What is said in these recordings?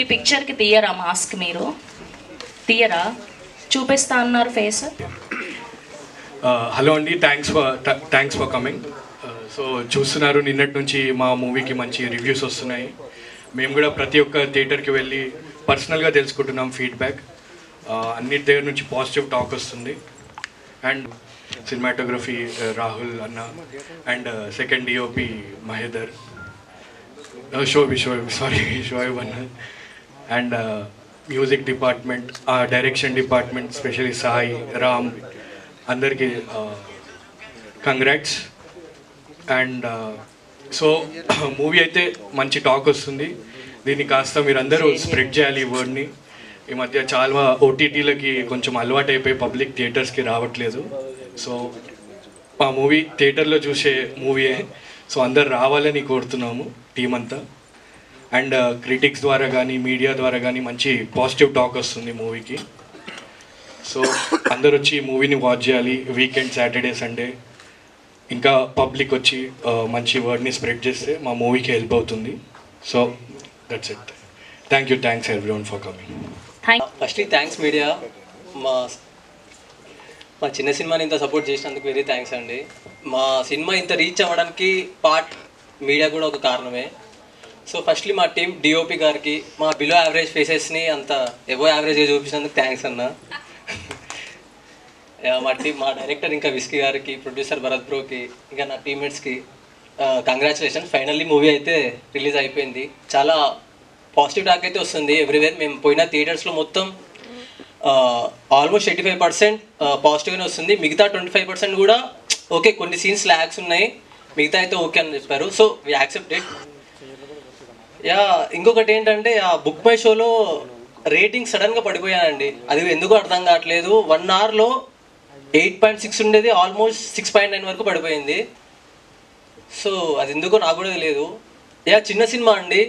ఈ పిక్చర్కి తీయరా మాస్క్ మీరు తీయరా చూపిస్తా అన్నారు ఫేస్. హలో అండి, థ్యాంక్స్ ఫర్ కమింగ్. సో చూస్తున్నారు, నిన్నటి నుంచి మా మూవీకి మంచి రివ్యూస్ వస్తున్నాయి. మేము కూడా ప్రతి ఒక్క థియేటర్కి వెళ్ళి పర్సనల్గా తెలుసుకుంటున్నాం ఫీడ్బ్యాక్. అన్నిటి దగ్గర నుంచి పాజిటివ్ టాక్ వస్తుంది. అండ్ సినిమాటోగ్రఫీ రాహుల్ అన్న, and second DOP Mahidhar, Shoaib అన్న, and music department, direction department, specially Sai, Ram, అందరికీ కంగ్రాట్స్. అండ్ సో మూవీ అయితే మంచి టాక్ వస్తుంది. దీన్ని కాస్త మీరందరూ స్ప్రెడ్ చేయాలి ఈ వర్డ్ని. ఈ మధ్య చాలా ఓటీటీలకి కొంచెం అలవాటు అయిపోయి పబ్లిక్ థియేటర్స్కి రావట్లేదు. సో మా మూవీ థియేటర్లో చూసే మూవీయే. సో అందరు రావాలని కోరుతున్నాము టీం అంతా. అండ్ క్రిటిక్స్ ద్వారా కానీ మీడియా ద్వారా కానీ మంచి పాజిటివ్ టాక్ వస్తుంది మూవీకి. సో అందరు వచ్చి మూవీని వాచ్ చేయాలి. వీకెండ్, సాటర్డే, సండే ఇంకా పబ్లిక్ వచ్చి మంచి వర్డ్ని స్ప్రెడ్ చేస్తే మా మూవీకి హెల్ప్ అవుతుంది. So that's it. Thanks everyone for coming. Firstly thanks media. మా చిన్న సినిమాని ఇంత సపోర్ట్ చేసినందుకు వెరీ థ్యాంక్స్ అండి. మా సినిమా ఇంత రీచ్ అవ్వడానికి పార్ట్ మీడియా కూడా ఒక కారణమే. సో ఫస్ట్లీ మా టీం డిఓపి గారికి, మా బిలో యావరేజ్ ఫేసెస్ని అంత ఎబో యావరేజ్గా చూపించినందుకు థ్యాంక్స్ అన్న. మా డైరెక్టర్ ఇంకా విస్కీ గారికి, ప్రొడ్యూసర్ భరత్ బ్రోకి, ఇంకా నా టీమ్మేట్స్కి కంగ్రాచులేషన్. ఫైనల్లీ మూవీ అయితే రిలీజ్ అయిపోయింది. చాలా పాజిటివ్ టాక్ అయితే వస్తుంది ఎవ్రీవేర్. మేము పోయిన థియేటర్స్లో మొత్తం ఆల్మోస్ట్ 85% పాజిటివ్గానే వస్తుంది. మిగతా 25% కూడా ఓకే, కొన్ని సీన్స్ ల్యాగ్స్ ఉన్నాయి, మిగతా అయితే ఓకే అని చెప్పారు. So we accept it. ఇంకొకటి ఏంటంటే ఆ బుక్ మై షోలో రేటింగ్ సడన్గా పడిపోయానండి. అది ఎందుకు అర్థం కావట్లేదు. 1 అవర్లో 8.6 ఉండేది ఆల్మోస్ట్ 6.9 వరకు పడిపోయింది. సో అది ఎందుకో నాకు కూడా తెలియదు. చిన్న సినిమా అండి,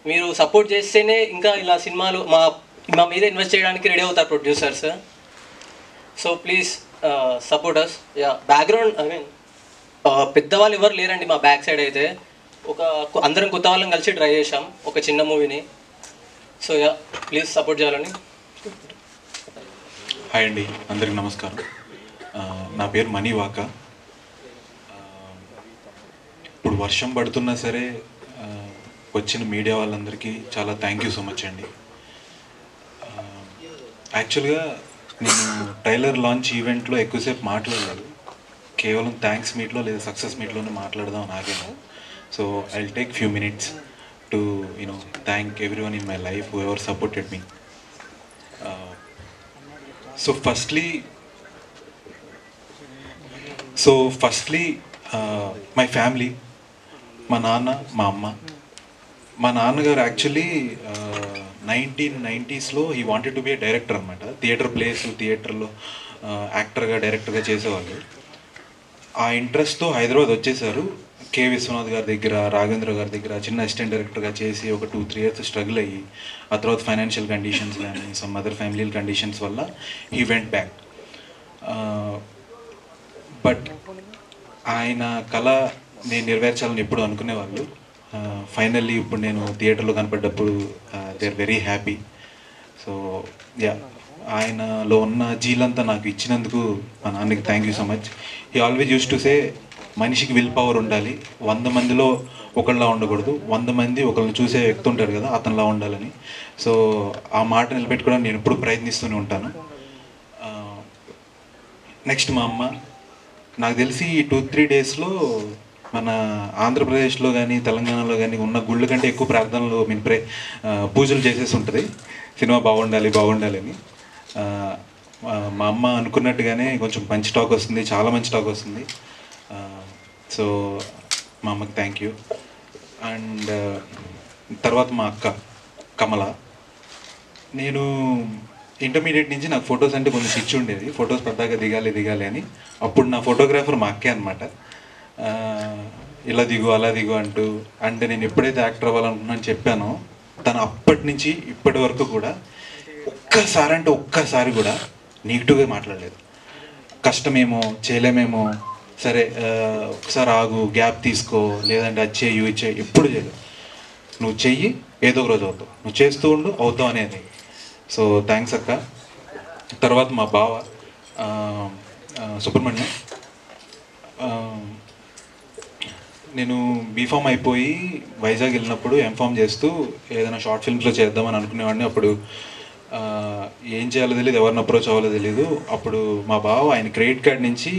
మీరు సపోర్ట్ చేస్తేనే ఇంకా ఇలా సినిమాలు మా మీద ఇన్వెస్ట్ చేయడానికి రెడీ అవుతారు producers. So please support us. Background పెద్దవాళ్ళు ఎవరు లేరండి మా బ్యాక్ సైడ్ అయితే. అందరం కొత్త వాళ్ళని కలిసి ట్రై చేసాం ఒక చిన్న మూవీని. సో ప్లీజ్ సపోర్ట్ చేయాలని. హాయ్ అండి, అందరికి నమస్కారం. నా పేరు మనీ వాక. ఇప్పుడు వర్షం పడుతున్నా సరే వచ్చిన మీడియా వాళ్ళందరికీ చాలా థ్యాంక్ యూ సో మచ్ అండి. యాక్చువల్గా నేను ట్రైలర్ లాంచ్ ఈవెంట్లో ఎక్కువసేపు మాట్లాడలేదు. కేవలం థ్యాంక్స్ మీట్లో లేదా సక్సెస్ మీట్లోనే మాట్లాడదాం నాగేను. So I'll take few minutes to thank everyone in my life whoever supported me. So firstly my family, మా నాన్న, మా అమ్మ. మా నాన్నగారు యాక్చువల్లీ 1990sలో he wanted to be a director అనమాట. థియేటర్ ప్లేస్, థియేటర్లో యాక్టర్గా, డైరెక్టర్గా చేసేవాళ్ళు. ఆ ఇంట్రెస్ట్తో హైదరాబాద్ వచ్చేసారు. కే విశ్వనాథ్ గారి దగ్గర, రాఘవేంద్ర గారి దగ్గర చిన్న అసిస్టెంట్ డైరెక్టర్గా చేసి ఒక 2-3 years స్ట్రగుల్ అయ్యి, ఆ తర్వాత ఫైనాన్షియల్ కండిషన్స్ కానీ సమ్ అదర్ ఫ్యామిలీ కండిషన్స్ వల్ల హీ వెంట్ బ్యాక్. బట్ ఆయన కళ నేను నెరవేర్చాలని ఎప్పుడు అనుకునేవాళ్ళు. ఫైనల్లీ ఇప్పుడు నేను థియేటర్లో కనపడ్డప్పుడు they are very happy. So ఆయనలో ఉన్న జీలంతా నాకు ఇచ్చినందుకు మా నాన్నకి thank you so much. He always use to say, మనిషికి విల్ పవర్ ఉండాలి, 100 మందిలో ఒకళ్ళలా ఉండకూడదు, 100 మంది ఒకళ్ళని చూసే వ్యక్తి ఉంటారు కదా, అతనిలా ఉండాలని. సో ఆ మాట నిలబెట్టుకోవడానికి నేను ఎప్పుడు ప్రయత్నిస్తూనే ఉంటాను. నెక్స్ట్ మా అమ్మ. నాకు తెలిసి ఈ 2-3 daysలో మన ఆంధ్రప్రదేశ్లో కానీ తెలంగాణలో కానీ ఉన్న గుళ్ళ కంటే ఎక్కువ ప్రార్థనలు పూజలు చేసేసి ఉంటుంది సినిమా బాగుండాలి అని. మా అమ్మ అనుకున్నట్టుగానే కొంచెం మంచి టాక్ వస్తుంది, చాలా మంచి టాక్ వస్తుంది. సో మా అమ్మకి థ్యాంక్ యూ. అండ్ తర్వాత మా అక్క కమల. నేను ఇంటర్మీడియట్ నుంచి నాకు ఫొటోస్ అంటే కొంచెం పిచ్చి ఉండేది, ఫొటోస్ పద్దాక దిగాలి అని. అప్పుడు నా ఫోటోగ్రాఫర్ మా అక్కే అనమాట. ఇలా దిగు అలా దిగు అంటూ. అంటే నేను ఎప్పుడైతే యాక్టర్ అవ్వాలనుకున్నాను చెప్పానో, తను అప్పటి నుంచి ఇప్పటి వరకు కూడా ఒక్కసారి కూడా నెగిటివ్గా మాట్లాడలేదు. కష్టమేమో, చేయలేమేమో, సరే ఒకసారి ఆగు, గ్యాప్ తీసుకో, లేదంటే అది చేయి, ఎప్పుడు చేయలేదు. నువ్వు చెయ్యి, ఏదో ఒక రోజు అవుతావు, నువ్వు చేస్తూ ఉండు, అవుతావు అనేది. సో థ్యాంక్స్ అక్క. తర్వాత మా బావ సుబ్రహ్మణ్యం. నేను బీఫామ్ అయిపోయి వైజాగ్ వెళ్ళినప్పుడు ఎంఫామ్ చేస్తూ ఏదైనా షార్ట్ ఫిల్మ్స్లో చేద్దామని అనుకునేవాడిని. అప్పుడు ఏం చేయాలో తెలియదు, ఎవరిని అప్రోచ్ అవ్వాలో తెలియదు. అప్పుడు మా బావ ఆయన క్రెడిట్ కార్డ్ నుంచి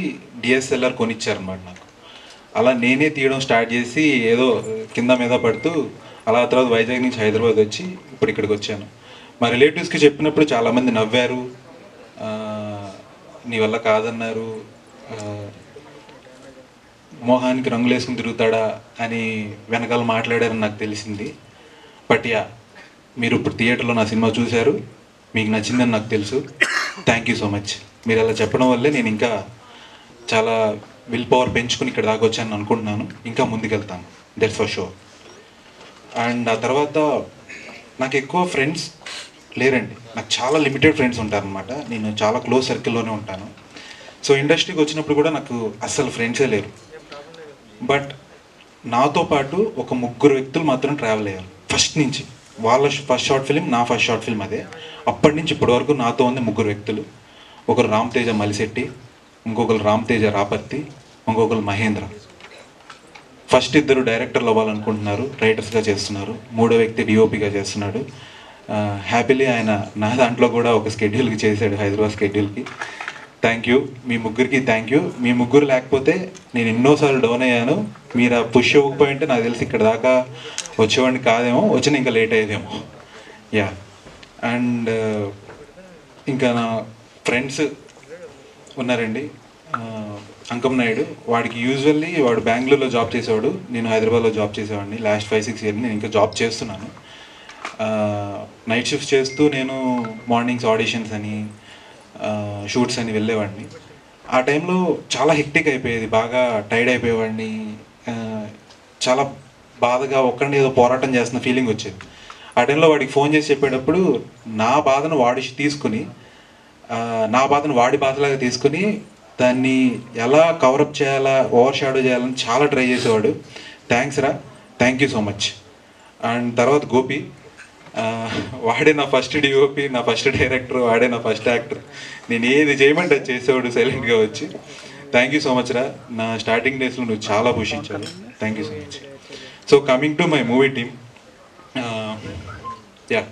డిఎస్ఎల్ఆర్ కొనిచ్చారనమాట నాకు. అలా నేనే తీయడం స్టార్ట్ చేసి ఏదో కింద మీద పడుతూ అలా తర్వాత వైజాగ్ నుంచి హైదరాబాద్ వచ్చి ఇప్పుడు ఇక్కడికి వచ్చాను. మా రిలేటివ్స్కి చెప్పినప్పుడు చాలామంది నవ్వారు, నీ వల్ల కాదన్నారు, మోహానికి రంగులు వేసుకుని తిరుగుతాడా అని వెనకాల మాట్లాడారని నాకు తెలిసింది. బట్ యా, మీరు ఇప్పుడు థియేటర్లో నా సినిమా చూశారు, మీకు నచ్చిందని నాకు తెలుసు. Thank you so much. మీరు అలా చెప్పడం వల్లే నేను ఇంకా చాలా విల్ పవర్ పెంచుకుని ఇక్కడ దాకా వచ్చాను అనుకుంటున్నాను. ఇంకా ముందుకెళ్తాను, దట్స్ ఫర్ షూర్. అండ్ ఆ తర్వాత నాకు ఎక్కువ ఫ్రెండ్స్ లేరండి, నాకు చాలా లిమిటెడ్ ఫ్రెండ్స్ ఉంటారనమాట. నేను చాలా క్లోజ్ సర్కిల్లోనే ఉంటాను. సో ఇండస్ట్రీకి వచ్చినప్పుడు కూడా నాకు అస్సలు ఫ్రెండ్సే లేరు. బట్ నాతో పాటు ఒక 3 వ్యక్తులు మాత్రం ట్రావెల్ అయ్యారు ఫస్ట్ నుంచి. వాళ్ళ ఫస్ట్ షార్ట్ ఫిల్మ్, నా ఫస్ట్ షార్ట్ ఫిల్మ్ అదే. అప్పటి నుంచి ఇప్పటి వరకు నాతో ఉంది 3 వ్యక్తులు. ఒకరు రామ్ తేజ మలిశెట్టి, ఇంకొకరు రామ్ తేజ రాపర్తి, ఇంకొకరు మహేంద్ర. ఫస్ట్ 2 డైరెక్టర్లు అవ్వాలనుకుంటున్నారు, రైటర్స్గా చేస్తున్నారు. 3వ వ్యక్తి డిఓపిగా చేస్తున్నాడు. హ్యాపీలీ ఆయన నా దాంట్లో కూడా ఒక స్కెడ్యూల్కి చేశాడు, హైదరాబాద్ స్కెడ్యూల్కి. థ్యాంక్ యూ మీ ముగ్గురికి, థ్యాంక్ యూ. మీ ముగ్గురు లేకపోతే నేను ఎన్నోసార్లు డౌన్ అయ్యాను. మీరు ఆ పుష్ ఇవ్వకపోయింటే నాకు తెలిసి ఇక్కడ దాకా వచ్చేవాడిని కాదేమో, వచ్చిన ఇంకా లేట్ అయ్యేదేమో. యా. అండ్ ఇంకా నా ఫ్రెండ్స్ ఉన్నారండి. అంకం నాయుడు, వాడికి యూజువల్లీ వాడు బెంగళూరులో జాబ్ చేసేవాడు, నేను హైదరాబాద్లో జాబ్ చేసేవాడిని. లాస్ట్ 5-6 ఇయర్స్ నేను ఇంకా జాబ్ చేస్తున్నాను. నైట్ షిఫ్ట్స్ చేస్తూ నేను మార్నింగ్స్ ఆడిషన్స్ అని షూట్స్ అని వెళ్ళేవాడిని. ఆ టైంలో చాలా హెక్టిక్ అయిపోయేది, బాగా టైర్డ్ అయిపోయేవాడిని. చాలా బాధగా ఒక్కడిని ఏదో పోరాటం చేస్తున్న ఫీలింగ్ వచ్చేది. ఆ టైంలో వాడికి ఫోన్ చేసి చెప్పేటప్పుడు నా బాధను వాడి తీసుకుని, నా బాధను వాడి బాధలాగా తీసుకుని దాన్ని ఎలా కవరప్ చేయాలా, ఓవర్ షాడో చేయాలని చాలా ట్రై చేసేవాడు. థ్యాంక్స్ రా, thank you so much. And తర్వాత గోపి, వాడే నా ఫస్ట్ డిఓపి, నా ఫస్ట్ డైరెక్టర్, వాడే నా ఫస్ట్ యాక్టర్. నేను ఏది చేయమంటే అది చేసేవాడు సైలెంట్గా వచ్చి. థ్యాంక్ యూ సో మచ్ రా, నా స్టార్టింగ్ డేస్లో నువ్వు చాలా పోషించావు. Thank you so much. So coming to my movie team, yeah,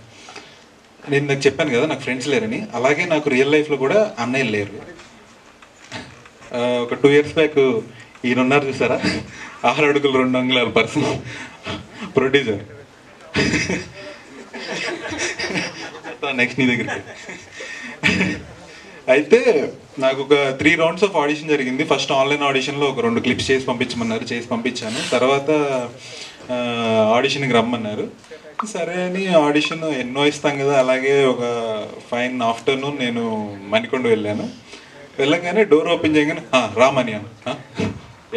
నేను నాకు చెప్పాను కదా నాకు ఫ్రెండ్స్ లేరని. అలాగే నాకు రియల్ లైఫ్లో కూడా అన్నయ్యలు లేరు. ఒక 2 years బ్యాక్ ఈయన ఉన్నారు చూసారా, 6 అడుగులు 2 అంగుళాల పర్సన్, ప్రొడ్యూసర్. నెక్స్ట్ నీ దగ్గరికి. అయితే నాకు ఒక 3 rounds ఆఫ్ ఆడిషన్ జరిగింది. ఫస్ట్ ఆన్లైన్ ఆడిషన్లో ఒక 2 clips చేసి పంపించమన్నారు, చేసి పంపించాను. తర్వాత ఆడిషన్కి రమ్మన్నారు. సరే అని ఆడిషన్ ఎన్నో ఇస్తాం కదా, అలాగే ఒక ఫైన్ ఆఫ్టర్నూన్ నేను మణికొండ వెళ్ళాను. వెళ్ళగానే డోర్ ఓపెన్ చేయగానే రామని అన్న,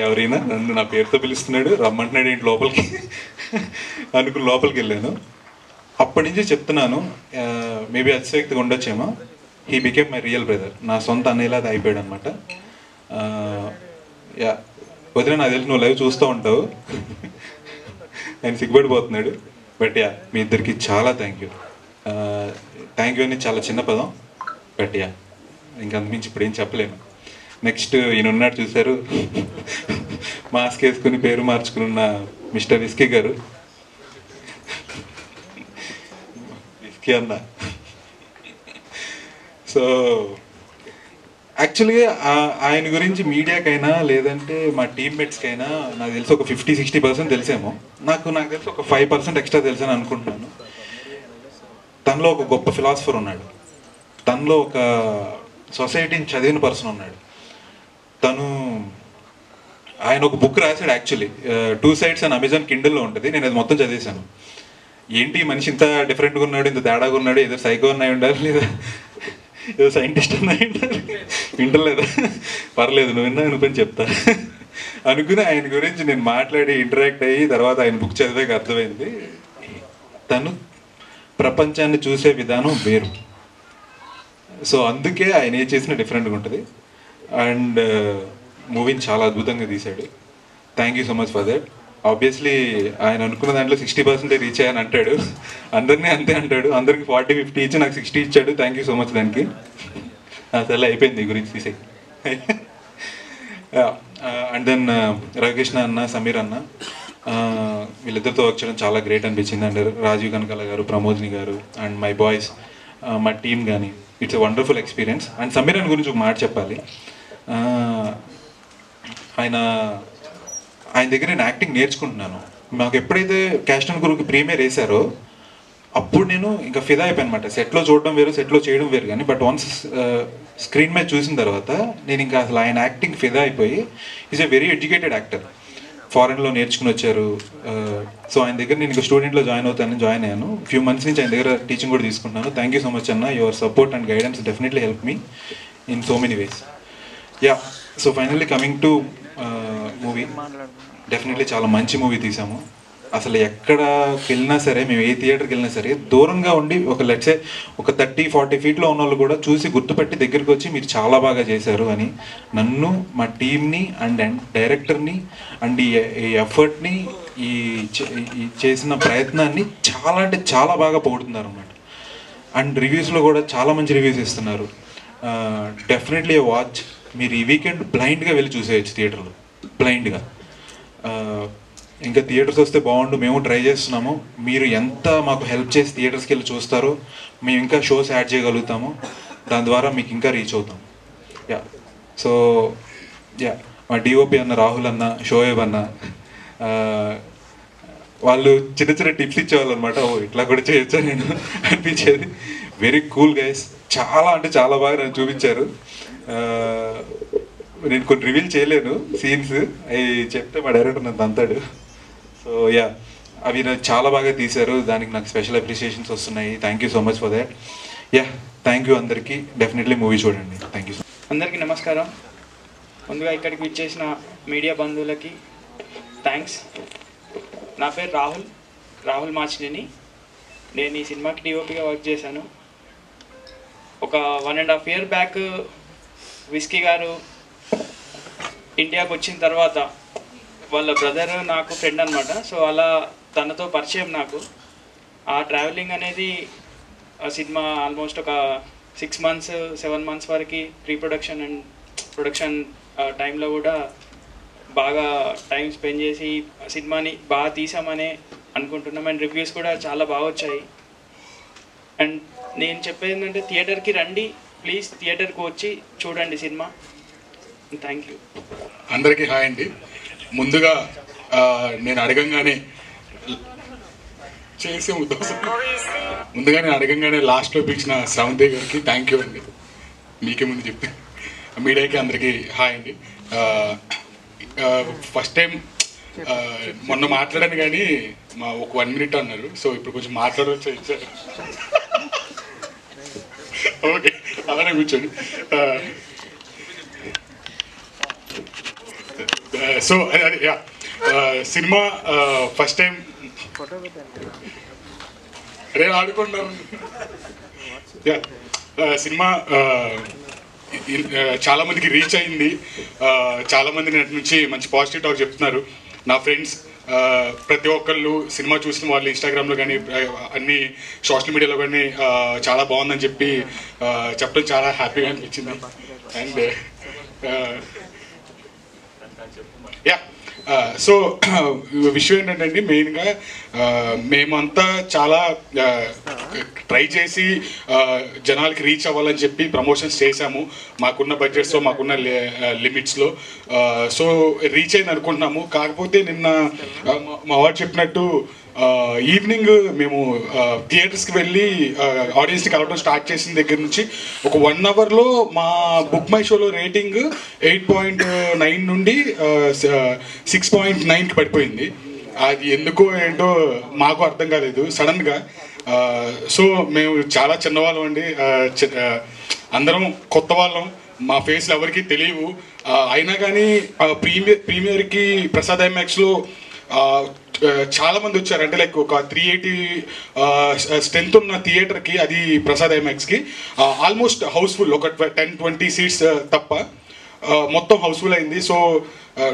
ఎవరైనా నన్ను నా పేరుతో పిలుస్తున్నాడు, రమ్మంటున్నాడు ఏంటి లోపలికి అనుకుని లోపలికి వెళ్ళాను. అప్పటి నుంచి చెప్తున్నాను, మేబీ అతిశక్తిగా ఉండొచ్చేమో, he became my real brother. నా సొంత అన్నయ్యలా అయిపోయాడు అనమాట. యా, వదిలే, నాకు తెలిసి నువ్వు లైవ్ చూస్తూ ఉంటావు. ఆయన సిగ్గుపడిపోతున్నాడు. బట్ యా, మీ ఇద్దరికి చాలా థ్యాంక్ యూ. థ్యాంక్ యూ అనేది చాలా చిన్న పదం. బట్ యా, ఇంకంతమించి ఇప్పుడు ఏం చెప్పలేను. నెక్స్ట్ ఈయన ఉన్నాడు చూశారు, మాస్క్ వేసుకుని పేరు మార్చుకున్న మిస్టర్ విస్కీ గారు. విస్కీ అన్న. సో యాక్చువల్గా ఆయన గురించి మీడియాకైనా లేదంటే మా టీమ్మేట్స్కైనా నాకు తెలిసి ఒక 50-60% తెలిసేమో. నాకు తెలిసి ఒక 5% ఎక్స్ట్రా తెలుసని అనుకుంటున్నాను. తనలో ఒక గొప్ప ఫిలాసఫర్ ఉన్నాడు, తనలో ఒక సొసైటీని చదివిన పర్సన్ ఉన్నాడు. ఆయన ఒక బుక్ రాశాడు యాక్చువల్లీ, 2 sides అని అమెజాన్ కిండిల్లో ఉంటుంది. నేను అది మొత్తం చదివేశాను. ఏంటి మనిషి ఇంత డిఫరెంట్గా ఉన్నాడు, ఇంత తేడాగా ఉన్నాడు, ఏదో సైకో అన్నాయి ఉండాలి, లేదా ఏదో సైంటిస్ట్ అన్నాయి ఉండాలి, వింటలేదా, పర్లేదు నువ్వు విన్నా అనుకుని చెప్తా అనుకుని ఆయన గురించి నేను మాట్లాడి ఇంటరాక్ట్ అయ్యి తర్వాత ఆయన బుక్ చదివాక అర్థమైంది తను ప్రపంచాన్ని చూసే విధానం వేరు. సో అందుకే ఆయన ఏ చేసినా డిఫరెంట్గా ఉంటుంది. అండ్ మూవీని చాలా అద్భుతంగా తీశాడు. Thank you so much for that. Obviously ఆయన అనుకున్న దాంట్లో 60% రీచ్ అయ్యాను అంటాడు, అందరినీ అంతే అంటాడు, అందరికి 40-50 ఇచ్చి నాకు 60 ఇచ్చాడు. థ్యాంక్ యూ సో మచ్ దానికి. అసలు అయిపోయింది గురించి తీసే. అండ్ దెన్ రవికృష్ణ అన్న, సమీర్ అన్న, వీళ్ళిద్దరితో వర్క్ చేయడం చాలా గ్రేట్ అనిపించింది. అండ్ రాజీవ్ కనకాల గారు, ప్రమోదిని గారు అండ్ మై బాయ్స్, మా టీమ్ కానీ, it's a wonderful experience. And Sameer అన్న గురించి ఒక మాట చెప్పాలి. ఆయన దగ్గర నేను యాక్టింగ్ నేర్చుకుంటున్నాను. మాకు ఎప్పుడైతే క్యాస్ట్ అండ్ గురువుకి ప్రీమియర్ వేశారో అప్పుడు నేను ఇంకా ఫిదా అయిపోయాను అనమాట. సెట్లో చూడడం వేరు, సెట్లో చేయడం వేరు, కానీ బట్ వన్స్ స్క్రీన్ మీద చూసిన తర్వాత నేను ఇంకా అసలు ఆయన యాక్టింగ్ ఫిదా అయిపోయి, is a very educated actor, ఫారెన్లో నేర్చుకుని వచ్చారు. సో ఆయన దగ్గర నేను ఇంకా స్టూడెంట్లో జాయిన్ అయ్యాను. ఫ్యూ మంత్స్ నుంచి ఆయన దగ్గర టీచింగ్ కూడా తీసుకుంటున్నాను. థ్యాంక్ యూ సో మచ్ అన్న, your support and guidance definitely help me in so many ways. Yeah, so finally coming to movie, definitely చాలా మంచి మూవీ తీసాము. అసలు ఎక్కడికి వెళ్ళినా సరే, మేము ఏ థియేటర్కి వెళ్ళినా సరే దూరంగా ఉండి ఒక లెట్సే ఒక 30-40 ఫీట్లో ఉన్న వాళ్ళు కూడా చూసి గుర్తుపట్టి దగ్గరికి వచ్చి మీరు చాలా బాగా చేశారు అని నన్ను, మా టీమ్ని అండ్ డైరెక్టర్ని అండ్ ఈ ఎఫర్ట్ని, ఈ చేసిన ప్రయత్నాన్ని చాలా అంటే చాలా బాగా పొగుడుతున్నారు అన్నమాట. అండ్ రివ్యూస్లో కూడా చాలా మంచి రివ్యూస్ ఇస్తున్నారు. Definitely watch. మీరు ఈ వీకెండ్ బ్లైండ్గా వెళ్ళి చూసేయచ్చు థియేటర్లో, బ్లైండ్గా. ఇంకా థియేటర్స్ వస్తే బాగుండు, మేము ట్రై చేస్తున్నాము. మీరు ఎంత మాకు హెల్ప్ చేసి థియేటర్స్కి వెళ్ళి చూస్తారో మేము ఇంకా షోస్ యాడ్ చేయగలుగుతాము, దాని ద్వారా మీకు ఇంకా రీచ్ అవుతాం. యా, సో యా, మా డిఓపి అన్న, రాహుల్ అన్న, షోయబ్ అన్న, వాళ్ళు చిన్న చిన్న టిప్స్ ఇచ్చేవాళ్ళు అనమాట. ఓ ఇట్లా కూడా చేయొచ్చా నేను అనిపించేది. వెరీ కూల్ గైస్, చాలా అంటే చాలా బాగా నన్ను చూపించారు. నేను కొన్ని రివీల్ చేయలేను సీన్స్, అవి చెప్తే మా డైరెక్టర్ నన్ను అంతాడు. సో యా, అవి నాకు చాలా బాగా తీశారు, దానికి నాకు స్పెషల్ అప్రిషియేషన్స్ వస్తున్నాయి. Thank you so much for that. Yeah, thank you అందరికీ. డెఫినెట్లీ మూవీ చూడండి. Thank you so much. అందరికీ నమస్కారం. ముందుగా ఇక్కడికి విచ్చేసిన మీడియా బంధువులకి థ్యాంక్స్. నా పేరు రాహుల్ మాచినేని. నేను ఈ సినిమాకి డిఓపిగా వర్క్ చేశాను. ఒక 1.5 year బ్యాక్ విస్కీ గారు ఇండియాకి వచ్చిన తర్వాత వాళ్ళ బ్రదర్ నాకు ఫ్రెండ్ అనమాట. సో అలా తనతో పరిచయం నాకు. ఆ ట్రావెలింగ్ అనేది ఆ సినిమా ఆల్మోస్ట్ ఒక 6 months 7 months వరకు ప్రీ ప్రొడక్షన్ అండ్ ప్రొడక్షన్ టైంలో కూడా బాగా టైం స్పెండ్ చేసి సినిమాని బాగా తీసామని అనుకుంటున్నాం. అండ్ రివ్యూస్ కూడా చాలా బాగా వచ్చాయి. అండ్ నేను చెప్పేది ఏంటంటే థియేటర్కి రండి ప్లీజ్, థియేటర్కి వచ్చి చూడండి సినిమా. Thank you. అందరికీ హాయ్ అండి. ముందుగా నేను అడగంగానే లాస్ట్లో పిలిచిన శ్రవంతి గారికి థ్యాంక్ యూ అండి. మీకే ముందు చెప్తే మీడియాకి అందరికీ హాయ్ అండి. ఫస్ట్ టైం మొన్న మాట్లాడాను కానీ ఒక 1 minute అన్నారు. సో ఇప్పుడు కొంచెం మాట్లాడవచ్చు ఇచ్చారు. ఓకే, అలానే కూర్చోండి. సో అదే సినిమా ఫస్ట్ టైం అరే ఆడుకుంటున్నారు. సినిమా చాలామందికి రీచ్ అయింది. చాలామంది నేటి నుంచి మంచి పాజిటివ్ టాక్ చెప్తున్నారు. నా ఫ్రెండ్స్ ప్రతి ఒక్కళ్ళు సినిమా చూసిన వాళ్ళు ఇన్స్టాగ్రామ్లో కానీ అన్ని సోషల్ మీడియాలో కానీ చాలా బాగుందని చెప్పడం చాలా హ్యాపీగా అనిపించింది. అండ్ యా, సో విషయం ఏంటంటే అండి, మెయిన్గా మేమంతా చాలా ట్రై చేసి జనాలకి రీచ్ అవ్వాలని చెప్పి ప్రమోషన్స్ చేశాము మాకున్న బడ్జెట్స్లో, మాకున్న లిమిట్స్లో. సో రీచ్ అయింది అనుకుంటున్నాము. కాకపోతే నిన్న మా వాడు చెప్పినట్టు ఈవినింగ్ మేము థియేటర్స్కి వెళ్ళి ఆడియన్స్ని కలవడం స్టార్ట్ చేసిన దగ్గర నుంచి ఒక 1 hourలో మా బుక్ మై షోలో రేటింగ్ 8.9 నుండి 6.9కి పడిపోయింది. అది ఎందుకో ఏంటో మాకు అర్థం కాలేదు సడన్గా. సో మేము చాలా చిన్నవాళ్ళం అండి, అందరం కొత్త వాళ్ళం, మా ఫేస్లు ఎవరికి తెలియవు. అయినా కానీ ప్రీమియర్కి ప్రసాద్ ఐమాక్స్లో చాలా మంది వచ్చారు. అంటే లైక్ ఒక 380 స్ట్రెంత్ ఉన్న థియేటర్కి, అది ప్రసాద్ ఐమాక్స్కి ఆల్మోస్ట్ హౌస్ఫుల్, ఒక 10-20 seats తప్ప మొత్తం హౌస్ఫుల్ అయింది. సో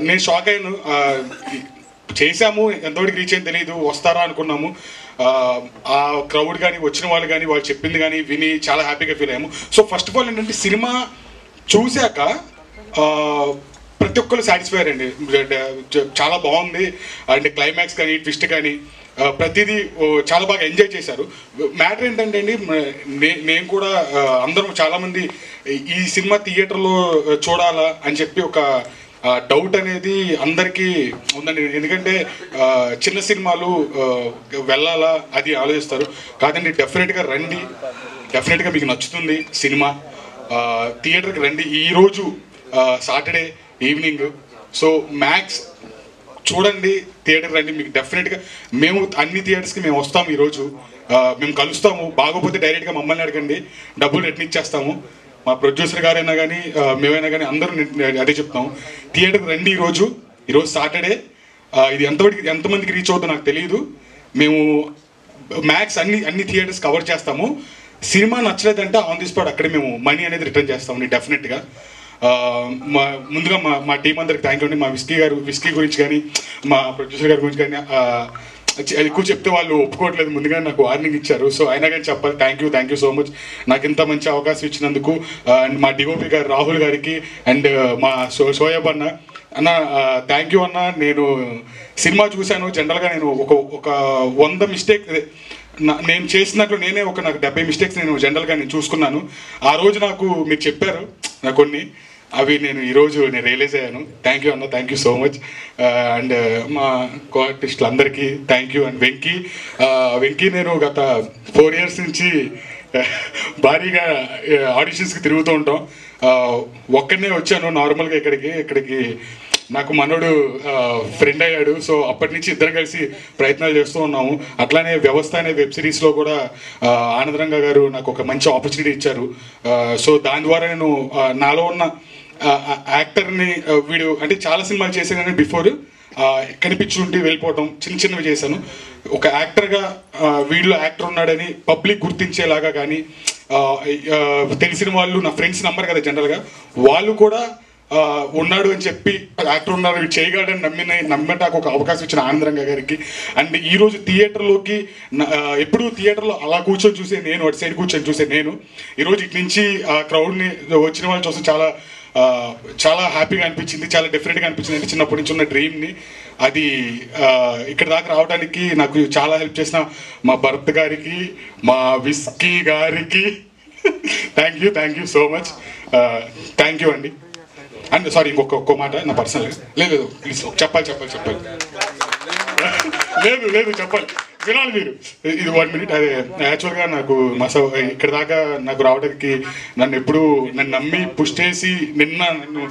నేను షాక్ అయ్యాను. చేసాము, ఎంతవరకు రీచ్ అయింది తెలియదు, వస్తారా అనుకున్నాము. ఆ క్రౌడ్ కానీ వచ్చిన వాళ్ళు కానీ వాళ్ళు చెప్పింది కానీ విని చాలా హ్యాపీగా ఫీల్ అయ్యాము. సో ఫస్ట్ ఆఫ్ ఆల్ ఏంటంటే సినిమా చూశాక ప్రతి ఒక్కరు సాటిస్ఫైర్ అండి. చాలా బాగుంది అండ్ క్లైమాక్స్ కానీ ట్విస్ట్ కానీ ప్రతిదీ చాలా బాగా ఎంజాయ్ చేశారు. మ్యాటర్ ఏంటంటే అండి, నేను కూడా అందరం చాలామంది ఈ సినిమా థియేటర్లో చూడాలా అని చెప్పి ఒక డౌట్ అనేది అందరికీ ఉందండి. ఎందుకంటే చిన్న సినిమాలు వెళ్ళాలా అది ఆలోచిస్తారు. కాదండి, డెఫినెట్గా రండి, డెఫినెట్గా మీకు నచ్చుతుంది సినిమా. థియేటర్కి రండి. ఈరోజు సాటర్డే ఈవినింగ్, సో మ్యాక్స్ చూడండి, థియేటర్ రండి, మీకు డెఫినెట్గా మేము అన్ని థియేటర్స్కి మేము వస్తాము. ఈరోజు మేము కలుస్తాము. బాగోపోతే డైరెక్ట్గా మమ్మల్ని అడగండి, డబ్బులు రిటర్న్ ఇచ్చేస్తాము. మా ప్రొడ్యూసర్ గారైనా కానీ మేమైనా కానీ అందరూ అదే చెప్తాము. థియేటర్కి రండి ఈరోజు సాటర్డే. ఇది ఎంతమందికి రీచ్ అవుతుందో నాకు తెలియదు. మేము మ్యాక్స్ అన్ని థియేటర్స్ కవర్ చేస్తాము. సినిమా నచ్చలేదంటే ఆన్ ది స్పాట్ అక్కడే మేము మనీ అనేది రిటర్న్ చేస్తామండి డెఫినెట్గా. ముందుగా మా టీం అందరికి థ్యాంక్ యూ అండి. మా విస్కీ గురించి కానీ మా ప్రొడ్యూసర్ గారి గురించి కానీ ఎక్కువ చెప్తే వాళ్ళు ఒప్పుకోవట్లేదు, ముందుగా నాకు వార్నింగ్ ఇచ్చారు. సో అయినా కానీ చెప్పాలి, థ్యాంక్ యూ సో మచ్ నాకు ఇంత మంచి అవకాశం ఇచ్చినందుకు. అండ్ మా డిఓపి గారు రాహుల్ గారికి అండ్ మా షోయబ్ అన్న థ్యాంక్ యూ అన్న. నేను సినిమా చూశాను, జనరల్గా నేను ఒక 100 మిస్టేక్ నేను చేసినట్లు నేనే నాకు 70 మిస్టేక్స్ నేను జనరల్గా నేను చూసుకున్నాను. ఆ రోజు నాకు మీరు చెప్పారు నాకు కొన్ని, అవి నేను ఈరోజు రియలైజ్ అయ్యాను. థ్యాంక్ యూ అన్న, thank you so much. And మా కో ఆర్టిస్టులు అందరికీ థ్యాంక్ యూ. అండ్ వెంకీ నేను గత 4 years నుంచి భారీగా ఆడిషన్స్కి తిరుగుతూ ఉంటాం. ఒక్కడనే వచ్చాను నార్మల్గా ఇక్కడికి నాకు మనోడు ఫ్రెండ్ అయ్యాడు. సో అప్పటి నుంచి ఇద్దరం కలిసి ప్రయత్నాలు చేస్తూ ఉన్నాము. అట్లానే వ్యవస్థ అనే వెబ్ సిరీస్లో కూడా ఆనందరంగ గారు నాకు ఒక మంచి ఆపర్చునిటీ ఇచ్చారు. సో దాని ద్వారా నేను నాలో ఉన్న యాక్టర్ని వీడు అంటే చాలా సినిమాలు చేశాను కానీ బిఫోర్ కనిపించుండి వెళ్ళిపోవటం చిన్నవి చేశాను. ఒక యాక్టర్గా వీడిలో యాక్టర్ ఉన్నాడని పబ్లిక్ గుర్తించేలాగా కానీ తెలిసిన వాళ్ళు నా ఫ్రెండ్స్ నమ్మరు కదా జనరల్గా, వాళ్ళు కూడా ఉన్నాడు అని చెప్పి యాక్టర్ ఉన్నాడు చేయగలడని నమ్మటానికి ఒక అవకాశం ఇచ్చిన ఆనందరంగ గారికి. అండ్ ఈరోజు థియేటర్లోకి ఎప్పుడు థియేటర్లో అలా కూర్చొని చూసే నేను, అటు సైడ్ కూర్చొని చూసే నేను, ఈరోజు ఇటు నుంచి ఆ క్రౌడ్ని వచ్చిన వాళ్ళు చూస్తే చాలా హ్యాపీగా అనిపించింది, చాలా డిఫరెంట్గా అనిపించింది. అంటే చిన్నప్పటి నుంచి ఉన్న డ్రీమ్ని అది ఇక్కడ దాకా రావడానికి నాకు చాలా హెల్ప్ చేసిన మా భరత్ గారికి, మా విస్కీ గారికి thank you so much. Thank you అండి. అండ్ సారీ ఇంకొక మాట నా పర్సనల్ లేదు ప్లీజ్ చెప్పాలి లేదు చెప్పాలి, వినాలి మీరు. ఇది 1 minute. అదే యాక్చువల్గా నాకు ఇక్కడ దాకా నాకు రావడానికి నన్ను నమ్మి పుష్ చేసి నిన్న నన్ను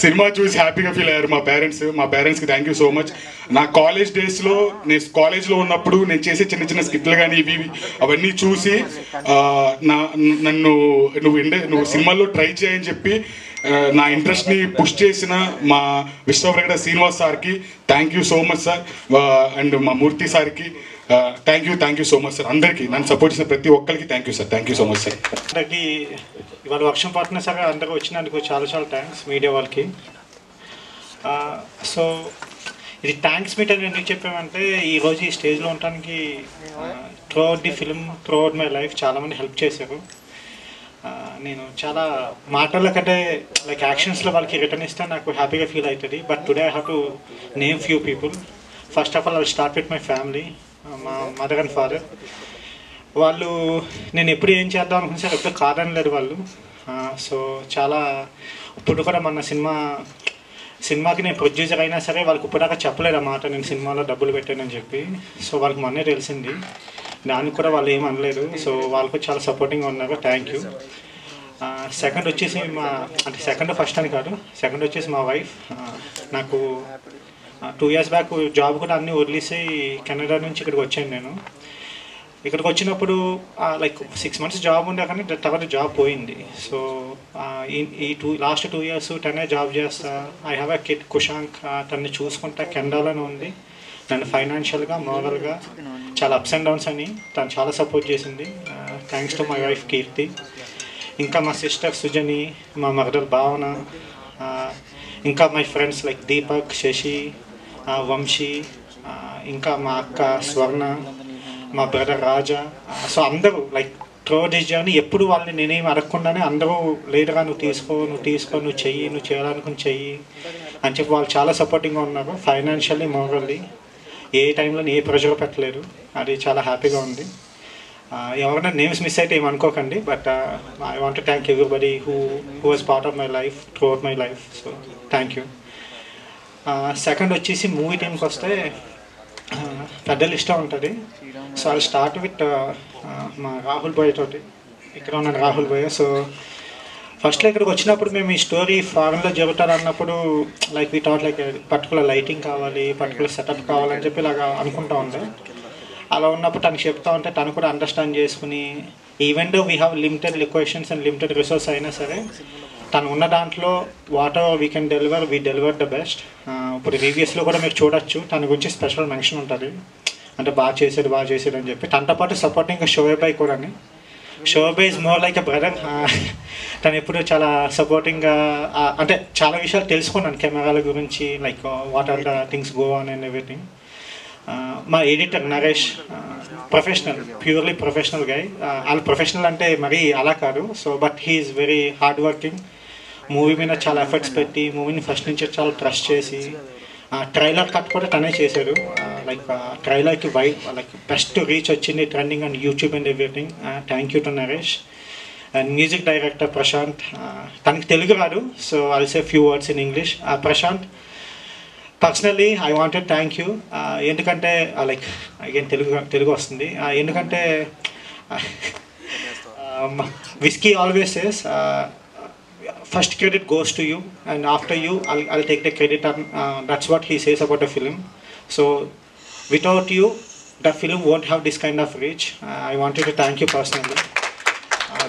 సినిమా చూసి హ్యాపీగా ఫీల్ అయ్యారు మా పేరెంట్స్కి థ్యాంక్ యూ సో మచ్. నా కాలేజ్ డేస్లో నేను కాలేజ్లో ఉన్నప్పుడు నేను చేసే చిన్న స్కిట్లు కానీ ఇవి అవన్నీ చూసి నువ్వు సినిమాల్లో ట్రై చేయని చెప్పి నా ఇంట్రెస్ట్ని పుష్ చేసిన మా విశ్వప్రగడ శ్రీనివాస్ సార్కి thank you so much sir. And మా మూర్తి సార్కి thank you so much sir. అందరికీ నన్ను సపోర్ట్ చేసిన ప్రతి ఒక్కరికి thank you sir. Thank you so much sir. అందరికీ ఇవాళ వర్క్షం పార్ట్నర్స్ అందరూ వచ్చినందుకు చాలా థ్యాంక్స్ మీడియా వాళ్ళకి. సో ఇది థ్యాంక్స్ మీట్ అని ఎందుకు చెప్పామంటే ఈరోజు ఈ స్టేజ్లో ఉండడానికి throughout the film, throughout my life చాలామంది హెల్ప్ చేశారు. నేను చాలా మాటల కంటే లైక్ యాక్షన్స్లో వాళ్ళకి రిటర్న్ ఇస్తే నాకు హ్యాపీగా ఫీల్ అవుతుంది. But today I have to name few people. First of all I start with my family, మా మదర్ అండ్ ఫాదర్. వాళ్ళు నేను ఎప్పుడు ఏం చేద్దాం అనుకున్నా సరే ఎప్పుడు కాదనలేదు వాళ్ళు. సో చాలా ఇప్పుడు కూడా మన సినిమాకి నేను ప్రొడ్యూసర్ అయినా సరే వాళ్ళకి ఇప్పటిదాకా చెప్పలేదు అన్నమాట నేను సినిమాలో డబ్బులు పెట్టానని చెప్పి. సో వాళ్ళకి మొన్నే తెలిసింది, దానికి కూడా వాళ్ళు ఏం అనలేదు. సో వాళ్ళకు చాలా సపోర్టింగ్గా ఉన్నారు, థ్యాంక్ యూ. సెకండ్ వచ్చేసి ఫస్ట్ అని కాదు, సెకండ్ వచ్చేసి మా వైఫ్. నాకు 2 years బ్యాక్ జాబ్ కూడా అన్నీ వదిలేసి కెనడా నుంచి ఇక్కడికి వచ్చాను. నేను ఇక్కడికి వచ్చినప్పుడు లైక్ 6 months జాబ్ ఉండే కానీ తర్వాత జాబ్ పోయింది. సో లాస్ట్ 2 years తనే జాబ్ చేస్తా. ఐ హ్యావ్ ఎ కిడ్ కుషాంక్, తనని చూసుకుంటా కెనడాలోనే ఉంది. నన్ను ఫైనాన్షియల్గా మోరల్గా చాలా అప్స్ అండ్ డౌన్స్ అని తను చాలా సపోర్ట్ చేసింది. Thanks to my wife Keerthi. ఇంకా మా సిస్టర్ సుజని, మా మదర్ భావన, ఇంకా my friends like Deepak, Sasi, Vamsi, ఇంకా మా అక్క స్వర్ణ, మా బ్రదర్ రాజా. సో అందరూ లైక్ త్రూ దిస్ జర్నీ ఎప్పుడు వాళ్ళని నేనేం అడగకుండానే అందరూ లేదుగా నువ్వు తీసుకో నువ్వు చెయ్యి, నువ్వు చేయాలనుకుని చెయ్యి అని చెప్పి వాళ్ళు చాలా సపోర్టింగ్గా ఉన్నారు. ఫైనాన్షియల్లీ, మోరల్లీ ఏ టైంలో ఏ ప్రెషర్ పెట్టలేదు. అది చాలా హ్యాపీగా ఉంది. ఎవరైనా నేమ్స్ మిస్ అయితే ఏమనుకోకండి, but I want to thank everybody who was part of my life through out my life. So thank you. Second వచ్చేసి మూవీ టీమ్కి వస్తే పెద్ద లిస్టే ఉంటుంది. సో ఐ స్టార్ట్ విత్ మా రాహుల్ బాయ్ తోటి. ఇక్కడ ఉన్నాను రాహుల్ బాయ్. సో ఫస్ట్లో ఇక్కడికి వచ్చినప్పుడు మేము ఈ స్టోరీ ఫారెన్లో జరుగుతుంది అన్నప్పుడు like we thought like particular lighting కావాలి, పర్టికులర్ సెటప్ కావాలని చెప్పి ఇలాగా అనుకుంటా ఉండే. అలా ఉన్నప్పుడు తనకు చెప్తా ఉంటే తను కూడా అండర్స్టాండ్ చేసుకుని even though we have limited locations and limited resource అయినా సరే తను ఉన్న దాంట్లో what ever we can deliver, we deliver the best. ఇప్పుడు రివ్యూస్లో కూడా మీరు చూడొచ్చు తన గురించి స్పెషల్ మెన్షన్ ఉంటుంది, అంటే బాగా చేసాడు అని చెప్పి. తనతో పాటు సపోర్టింగ్ షోయబ్ బాయ్ కూడా. Shoaib bye is more like a brother. తను ఎప్పుడు చాలా సపోర్టింగ్గా, అంటే చాలా విషయాలు తెలుసుకున్నాను కెమెరాల గురించి, like what are the things go on and everything. మా editor Naresh professional, purely professional guy. వాళ్ళు ప్రొఫెషనల్ అంటే మరీ అలా కాదు. So but he's very hard working. Movie మీద చాలా ఎఫర్ట్స్ పెట్టి మూవీని ఫస్ట్ నుంచి చాలా ట్రస్ట్ చేసి ట్రైలర్ కట్ కూడా తనే చేశాడు. లైక్ ట్రైలర్కి లైక్ బెస్ట్ రీచ్ వచ్చింది, trending and YouTube and everything. Thank you to Naresh. And music director Prashanth. తనకి తెలుగు రాదు, so I'll say few words in English. Prashanth personally I wanted thank you. ఎందుకంటే లైక్ అగైన్ తెలుగు వస్తుంది. ఎందుకంటే whisky always says first credit goes to you and after you I'll take the credit, and that's what he says about the film. So without you the film won't have this kind of reach. I wanted to thank you personally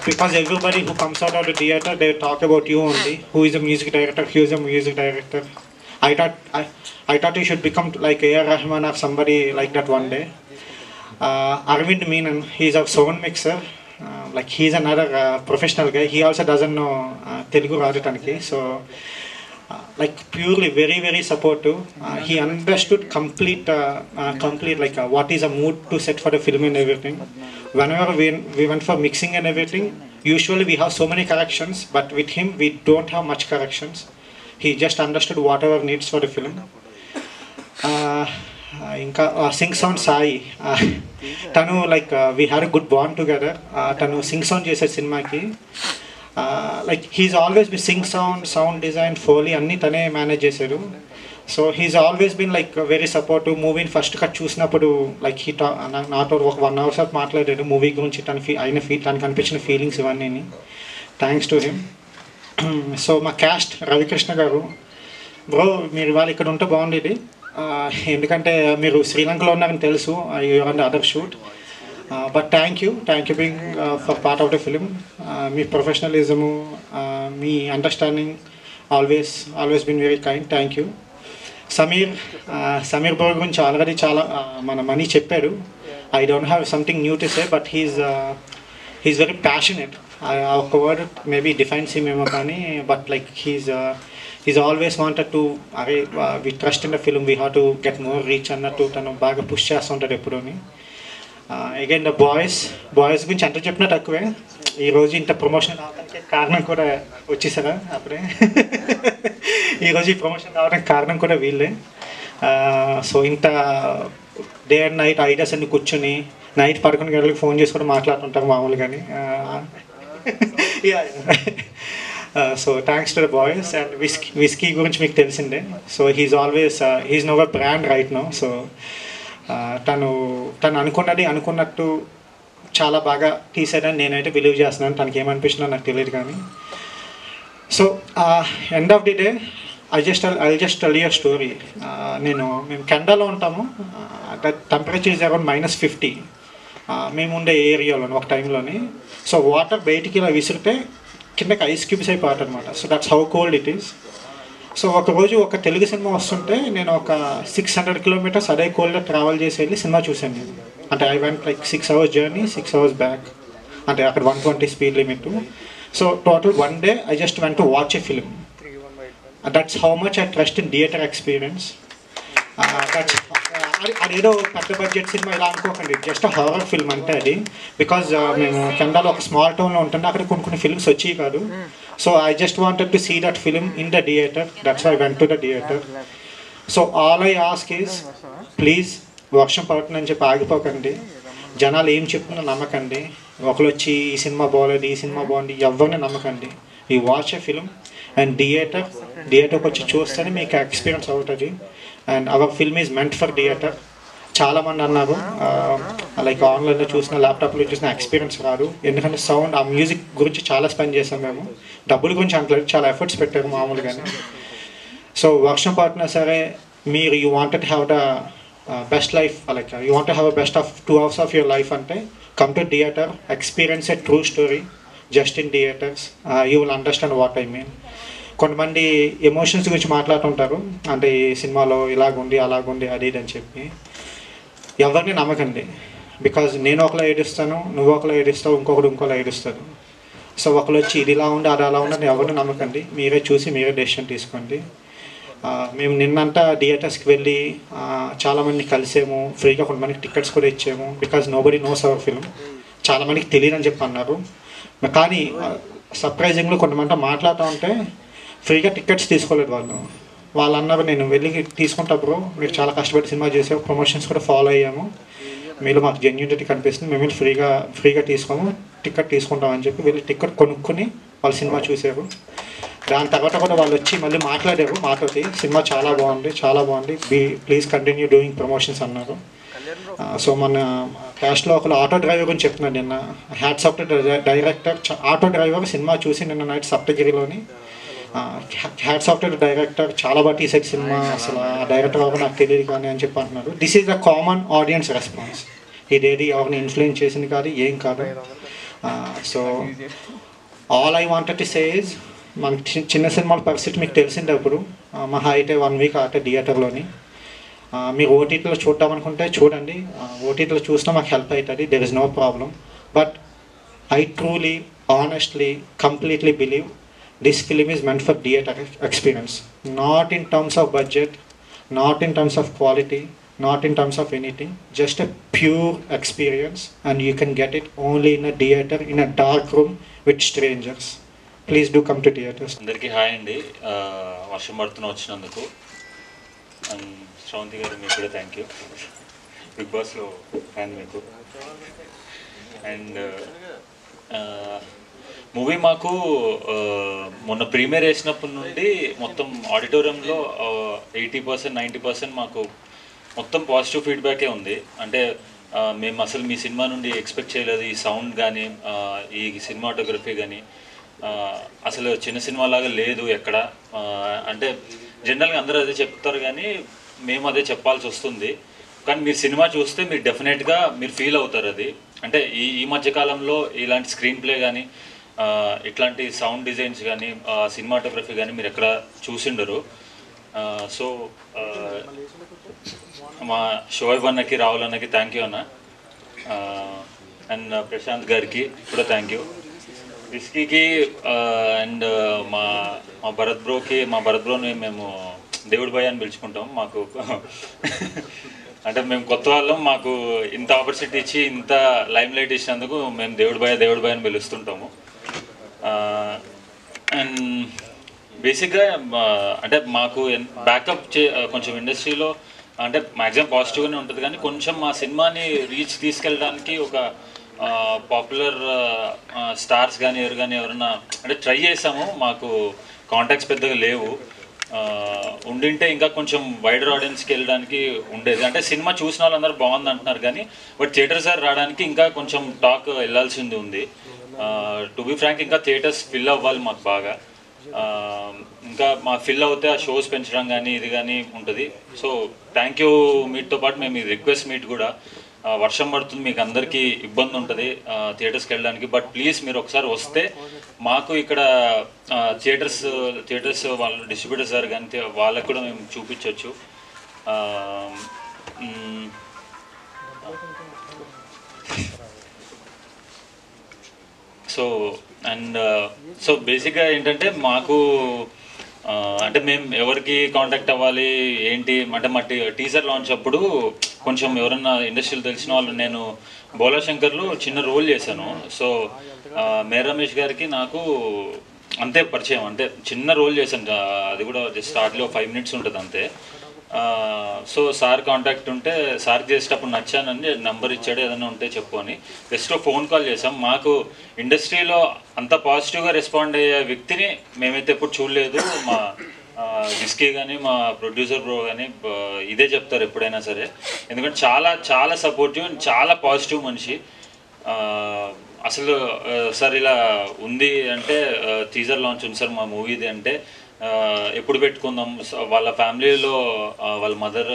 because everybody who comes out of the theater they talk about you only, who is a music director, who is a music director. I thought you should become like A.R. Rahman or somebody like that one day. Arvind Menon, he is a sound mixer. Like he's another professional guy. He also doesn't know Telugu radu taniki. So like purely very very supportive. He understood complete like what is a mood to set for the film and everything. Whenever we went for mixing and everything, usually we have so many corrections, but with him we don't have much corrections. He just understood whatever needs for the film. ఇంకా Singh sound Sai, తను like we had a good bond together. తను sync sound చేసే సినిమాకి like he's always be sync sound design, foley అన్నీ తనే manage చేశాడు. So he's always been like very supportive. మూవీని first cut చూసినప్పుడు లైక్ నాతో ఒక 1 hour సేపు మాట్లాడాడు మూవీ గురించి, తనకు అనిపించిన ఫీలింగ్స్ ఇవన్నీ. Thanks to him. సో మా క్యాస్ట్ రవికృష్ణ గారు, బ్రో మీరు ఇవాళ ఇక్కడ ఉంటే బాగుండేది, ఎందుకంటే మీరు శ్రీలంకలో ఉన్నారని తెలుసు, you're on the other shoot. But thank you being for part of the film. మీ ప్రొఫెషనలిజము, మీ understanding always been very kind. Thank you. Sameer Babu గురించి ఆల్రెడీ చాలా మన మనీ చెప్పాడు. I don't have something new to say, but he's very passionate. ఒక word maybe defines him ఏమో కానీ, but like he's always wanted to we trust in the film, we have to get more reach అన్నట్టు తను బాగా push చేస్తుంటాడు ఎప్పుడూని. Again the boys గురించి ఎంత చెప్పినా తక్కువే. ఈరోజు ఇంత ప్రమోషన్ రావడానికి కారణం కూడా వచ్చేసారా అప్పుడే ఈరోజు ఈ ప్రమోషన్ రావడానికి కారణం కూడా వీళ్ళే. సో ఇంత డే అండ్ నైట్ ఐడియాస్ అన్ని కూర్చొని నైట్ 11 గంటలకు ఫోన్ చేసి కూడా మాట్లాడుతుంటారు మామూలుగాని. So thanks to the boys. And whisky గురించి మీకు తెలిసిందే. So he's no a brand right no. So తను అనుకున్నట్టు చాలా బాగా తీసాడని నేనైతే బిలీవ్ చేస్తున్నాను. తనకి ఏమనిపిస్తుందో నాకు తెలియదు కానీ. So end of the day I just tell you story. మేము కెనడాలో ఉంటాము. టెంపరేచర్ ఈజ్ అరౌండ్ -50 మేము ఉండే ఏరియాలోని ఒక టైంలోని. సో వాటర్ బయటికి ఇలా విసిరితే కిందకి ఐస్ క్యూబ్స్ అయిపోతాయి అనమాట. So that's how cold it is. So ఒకరోజు ఒక తెలుగు సినిమా వస్తుంటే నేను ఒక 600 kilometers అదే కోల్డ్లో ట్రావెల్ చేసి వెళ్ళి సినిమా చూశాను నేను. అంటే I went like 6 hours journey, 6 hours back. అంటే అక్కడ 120 speed limit. So total 1 day I just went to watch a film. That's how much I trust in theatre experience. అదేదో పెద్ద బడ్జెట్ సినిమా ఇలా అనుకోకండి, జస్ట్ హారర్ ఫిల్మ్ అంటే అది. Because మేము కెనడాలో ఒక స్మాల్ టౌన్లో ఉంటుండే, అక్కడ కొన్ని ఫిల్మ్స్ వచ్చేవి కాదు. So I just wanted to see that film in the theatre, that's I went to the theatre. So all I ask is please వర్షం పడుతుందని చెప్పి ఆగిపోకండి, జనాలు ఏం చెప్తున్నా నమ్మకండి. ఒకరు వచ్చి ఈ సినిమా బాగోలేదు, ఈ సినిమా బాగుంది, ఎవరిని నమ్మకండి. ఈ వాచ్ ఎ ఫిల్మ్ అండ్ థియేటర్కి వచ్చి చూస్తేనే మీకు ఎక్స్పీరియన్స్ అవుతుంది. And hour film is meant for theatre. చాలామంది అన్నారు లైక్ ఆన్లైన్లో చూసిన, ల్యాప్టాప్లో చూసిన ఎక్స్పీరియన్స్ రాదు, ఎందుకంటే సౌండ్, ఆ మ్యూజిక్ గురించి చాలా స్పెండ్ చేసాం మేము. డబ్బుల గురించి అంటలేదు, చాలా ఎఫర్ట్స్ పెట్టారు మామూలుగానే. సో వర్షం పడుతున్నా సరే మీరు you wanted have the best life, like you want have a best of 2 hours of your life అంటే come to theatre, experience a true story just in theatres. You will understand what I mean. కొంతమంది emotions గురించి మాట్లాడుతుంటారు, అంటే ఈ సినిమాలో ఇలాగుంది అలాగుంది అది ఇది అని చెప్పి. ఎవరిని నమ్మకండి, బికాజ్ నేను ఒకలా ఏడుస్తాను, నువ్వు ఒకలా ఏడుస్తావు, ఇంకోలా ఏడుస్తాడు. సో ఒకరు వచ్చి ఇది ఇలా ఉండి అది అలా ఉండని ఎవరిని నమ్మకండి, మీరే చూసి మీరే డెసిషన్ తీసుకోండి. మేము నిన్నంతా థియేటర్స్కి వెళ్ళి చాలామంది కలిసాము, ఫ్రీగా కొంతమందికి టికెట్స్ కూడా ఇచ్చాము. Because nobody nose hour film, చాలామందికి తెలియదని చెప్పి అన్నారు. కానీ సర్ప్రైజింగ్లో కొంతమంది మాట్లాడుతూ ఉంటే ఫ్రీగా టికెట్స్ తీసుకోలేదు వాళ్ళు అన్నారు నేను వెళ్ళి తీసుకుంటా బ్రో, మీరు చాలా కష్టపడి సినిమా చేసాము, ప్రమోషన్స్ కూడా ఫాలో అయ్యాము, మీరు మాకు జెన్యూనిటీ కనిపిస్తుంది, మేము ఫ్రీగా తీసుకోము, టికెట్ తీసుకుంటామని చెప్పి వెళ్ళి టికెట్ కొనుక్కొని వాళ్ళు సినిమా చూసారు. దాని తర్వాత కూడా వాళ్ళు వచ్చి మళ్ళీ మాట్లాడారు మాతోటి, సినిమా చాలా బాగుంది, ప్లీజ్ కంటిన్యూ డూయింగ్ ప్రమోషన్స్ అన్నారు. సో మన క్యాస్ట్లో ఒకరు ఆటో డ్రైవర్ గురించి చెప్తున్నాను నిన్న, hats off to director. Auto driver సినిమా చూసి నిన్న నైట్ సప్తగిరిలోని హ్యాట్స్ ఆఫ్ టు డైరెక్టర్, చాలా బాగా తీసేది సినిమా, అసలు ఆ డైరెక్టర్ ఎవరు నాకు తెలియదు కానీ అని చెప్పి అంటున్నారు. This is the common audience response, ఇదేది ఎవరిని ఇన్ఫ్లుయెన్స్ చేసింది కాదు, ఏం కాదు. So all I wanted to say is, మనకి చిన్న సినిమాల పరిస్థితి మీకు తెలిసిందే. అప్పుడు మహా అయితే 1 week ఆటే థియేటర్లోని. మీరు ఓటీటీలో చూద్దాం అనుకుంటే చూడండి, ఓటీటీలో చూసినా మాకు హెల్ప్ అవుతుంది, there is no problem. But I truly honestly completely believe this film is meant for theatre experience, not in terms of budget, not in terms of quality, not in terms of anything, just a pure experience, and you can get it only in a theater, in a dark room with strangers. Please do come to theaters. అందరికీ hi అండి, వర్షం పడుతున్న వచ్చినందుకు. And Sravanthi గారు మీకు కూడా thank you, big బాస్లో fan మీకు. అండ్ మూవీ మాకు మొన్న ప్రీమియర్ వేసినప్పటి నుండి మొత్తం ఆడిటోరియంలో 80% 90% మాకు మొత్తం పాజిటివ్ ఫీడ్బ్యాకే ఉంది. అంటే మేము అసలు మీ సినిమా నుండి ఎక్స్పెక్ట్ చేయలేదు, ఈ సౌండ్ కానీ ఈ సినిమాటోగ్రఫీ కానీ అసలు చిన్న సినిమా లాగా లేదు ఎక్కడ. అంటే జనరల్గా అందరూ అదే చెప్తారు కానీ మేము అదే చెప్పాల్సి వస్తుంది. కానీ మీరు సినిమా చూస్తే మీరు డెఫినెట్గా మీరు ఫీల్ అవుతారు అది. అంటే ఈ మధ్యకాలంలో ఇలాంటి స్క్రీన్ ప్లే కానీ ఇట్లాంటి సౌండ్ డిజైన్స్ కానీ సినిమాటోగ్రఫీ కానీ మీరు ఎక్కడ చూసిండరు. సో మా షోయబ్ అన్నకి, రాహుల్ అన్నకి థ్యాంక్ యూ అన్న. అండ్ ప్రశాంత్ గారికి కూడా థ్యాంక్ యూ, రిస్కీకి అండ్ మా భరత్ బ్రోని మేము దేవుడి భయ అని పిలుచుకుంటాం. మాకు అంటే మేము కొత్త వాళ్ళం, మాకు ఇంత ఆపర్చునిటీ ఇచ్చి ఇంత లైమ్ లైట్ ఇచ్చినందుకు మేము దేవుడి భయ అని పిలుస్తుంటాము. అండ్ బేసిక్గా అంటే మాకు బ్యాకప్ కొంచెం ఇండస్ట్రీలో అంటే మ్యాక్సిమం పాజిటివ్గానే ఉంటుంది, కానీ కొంచెం మా సినిమాని రీచ్ తీసుకెళ్ళడానికి ఒక పాపులర్ స్టార్స్ కానీ ఎవరైనా అంటే ట్రై చేసాము. మాకు కాంటాక్ట్స్ పెద్దగా లేవు, ఉండింటే ఇంకా కొంచెం వైడర్ ఆడియన్స్కి వెళ్ళడానికి ఉండేది. అంటే సినిమా చూసిన వాళ్ళందరూ బాగుంది అంటున్నారు కానీ బట్ థియేటర్స్ రావడానికి ఇంకా కొంచెం టాక్ వెళ్ళాల్సింది ఉంది. టు బి ఫ్రాంక్ ఇంకా థియేటర్స్ ఫిల్ అవ్వాలి మాకు బాగా. ఇంకా మా ఫిల్ అవుతే ఆ షోస్ పెంచడం కానీ ఇది కానీ ఉంటుంది. సో థ్యాంక్ యూ మీట్తో పాటు మేము ఈ రిక్వెస్ట్ మీట్ కూడా, వర్షం పడుతుంది, మీకు అందరికీ ఇబ్బంది ఉంటుంది థియేటర్స్కి వెళ్ళడానికి, బట్ ప్లీజ్ మీరు ఒకసారి వస్తే మాకు ఇక్కడ థియేటర్స్ వాళ్ళు డిస్ట్రిబ్యూటర్స్ గారు కానీ వాళ్ళకు కూడా మేము చూపించవచ్చు. సో బేసిక్గా ఏంటంటే మాకు అంటే మేము ఎవరికి కాంటాక్ట్ అవ్వాలి ఏంటి అంటే మా టీజర్ లాంచ్ అప్పుడు కొంచెం ఎవరన్నా ఇండస్ట్రీలో తెలిసిన వాళ్ళు, నేను బోలా శంకర్లో చిన్న రోల్ చేశాను. సో మేర్ రమేష్ గారికి నాకు అంతే పరిచయం, అంటే చిన్న రోల్ చేశాను, అది కూడా జస్ట్ స్టార్ట్లో 5 minutes ఉంటుంది అంతే. సో సార్ కాంటాక్ట్ ఉంటే సార్కి చేసేటప్పుడు నచ్చానని నంబర్ ఇచ్చాడు, ఏదైనా ఉంటే చెప్పు అని. జస్ట్ ఫోన్ కాల్ చేసాం. మాకు ఇండస్ట్రీలో అంత పాజిటివ్గా రెస్పాండ్ అయ్యే వ్యక్తిని మేమైతే ఎప్పుడు చూడలేదు. మా విస్కీ కానీ మా ప్రొడ్యూసర్ బ్రో కానీ ఇదే చెప్తారు ఎప్పుడైనా సరే, ఎందుకంటే చాలా చాలా సపోర్టివ్, చాలా పాజిటివ్ మనిషి. అసలు సార్ ఇలా ఉంది అంటే టీజర్ లాంచ్ ఉంది సార్ మా మూవీది అంటే ఎప్పుడు పెట్టుకుందాం, వాళ్ళ ఫ్యామిలీలో వాళ్ళ మదర్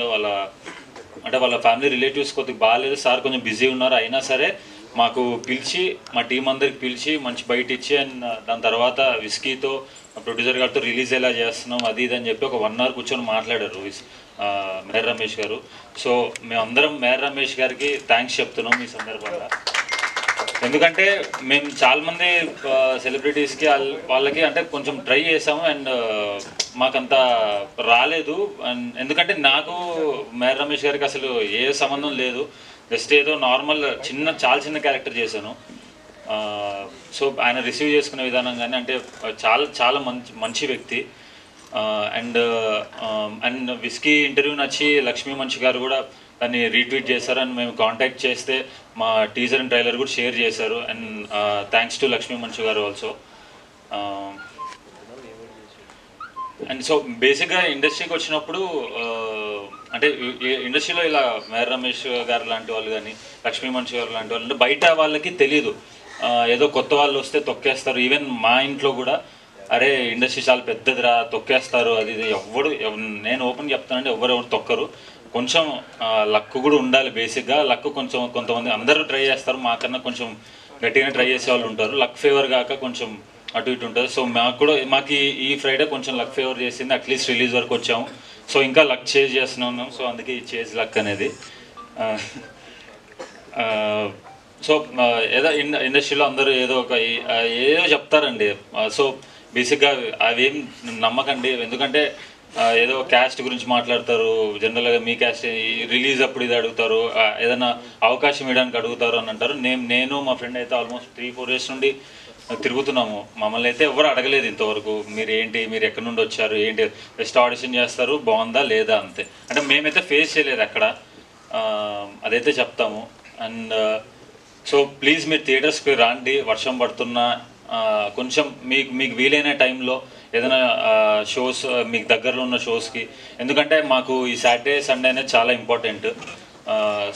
వాళ్ళ ఫ్యామిలీ రిలేటివ్స్ కొద్దిగా బాగాలేదు సార్, కొంచెం బిజీ ఉన్నారు, అయినా సరే మాకు పిలిచి మా టీం అందరికి పిలిచి మంచి బయట ఇచ్చి, అండ్ దాని తర్వాత విస్కీతో ప్రొడ్యూసర్ గారితో రిలీజ్ ఎలా చేస్తున్నాం అది ఇది అని చెప్పి ఒక 1 hour కూర్చొని మాట్లాడారు మేర్ రమేష్ గారు. సో మేమందరం మేర్ రమేష్ గారికి థ్యాంక్స్ చెప్తున్నాం ఈ సందర్భంగా. ఎందుకంటే మేము చాలామంది సెలబ్రిటీస్కి వాళ్ళకి అంటే కొంచెం ట్రై చేసాము, అండ్ మాకంత రాలేదు. అండ్ ఎందుకంటే నాకు మేర్ రమేష్ గారికి అసలు ఏ సంబంధం లేదు, జస్ట్ ఏదో నార్మల్ చాలా చిన్న క్యారెక్టర్ చేశాను. సో ఆయన రిసీవ్ చేసుకునే విధానం కానీ అంటే చాలా చాలా మంచి వ్యక్తి. అండ్ విస్కీ ఇంటర్వ్యూ నచ్చి లక్ష్మీ మంచి గారు కూడా దాన్ని రీట్వీట్ చేశారు, అండ్ మేము కాంటాక్ట్ చేస్తే మా టీజర్ అండ్ ట్రైలర్ కూడా షేర్ చేశారు. అండ్ థ్యాంక్స్ టు లక్ష్మీ మంచు గారు ఆల్సో. అండ్ సో బేసిక్గా ఇండస్ట్రీకి వచ్చినప్పుడు అంటే ఇండస్ట్రీలో ఇలా మేర్ రమేష్ గారు లాంటి వాళ్ళు కానీ లక్ష్మీ మంచు గారు లాంటి వాళ్ళు అంటే బయట వాళ్ళకి తెలియదు, ఏదో కొత్త వాళ్ళు వస్తే తొక్కేస్తారు. ఈవెన్ మా ఇంట్లో కూడా అరే ఇండస్ట్రీ చాలా పెద్దదిరా తొక్కేస్తారు అది ఇది నేను ఓపెన్ చెప్తానంటే ఎవరు తొక్కరు. కొంచెం లక్ కూడా ఉండాలి. బేసిక్గా లక్ కొంచెం కొంతమంది అందరూ ట్రై చేస్తారు, మాకన్నా కొంచెం గట్టిగా ట్రై చేసే వాళ్ళు ఉంటారు. లక్ ఫేవర్ కాక కొంచెం అటు ఇటు ఉంటుంది. సో మాకు ఈ ఫ్రైడే కొంచెం లక్ ఫేవర్ చేసింది, అట్లీస్ట్ రిలీజ్ వరకు వచ్చాము. సో ఇంకా లక్ చేజ్ చేస్తున్నాం, సో అందుకే ఈ చేజ్ లక్ అనేది. సో ఏదో ఇండస్ట్రీలో అందరూ ఏదో చెప్తారండి. సో బేసిక్గా అవేం నమ్మకండి, ఎందుకంటే ఏదో క్యాస్ట్ గురించి మాట్లాడతారు, జనరల్గా మీ క్యాస్ట్ రిలీజ్ అప్పుడు ఇది అడుగుతారు, ఏదైనా అవకాశం ఇవ్వడానికి అడుగుతారు అని అంటారు. నేను మా ఫ్రెండ్ అయితే ఆల్మోస్ట్ 3-4 years నుండి తిరుగుతున్నాము. మమ్మల్ని అయితే ఎవరు అడగలేదు ఇంతవరకు మీరు ఎక్కడి నుండి వచ్చారు ఏంటి, జస్ట్ ఆడిషన్ చేస్తారు బాగుందా లేదా అంతే. అంటే మేమైతే ఫేస్ చేయలేదు అక్కడ, అదైతే చెప్తాము. అండ్ సో ప్లీజ్ మీరు థియేటర్స్కి రాండి, వర్షం పడుతున్నా కొంచెం మీకు వీలైన టైంలో ఏదైనా షోస్ మీకు దగ్గరలో ఉన్న షోస్కి, ఎందుకంటే మాకు ఈ సాటర్డే సండే అనేది చాలా ఇంపార్టెంట్.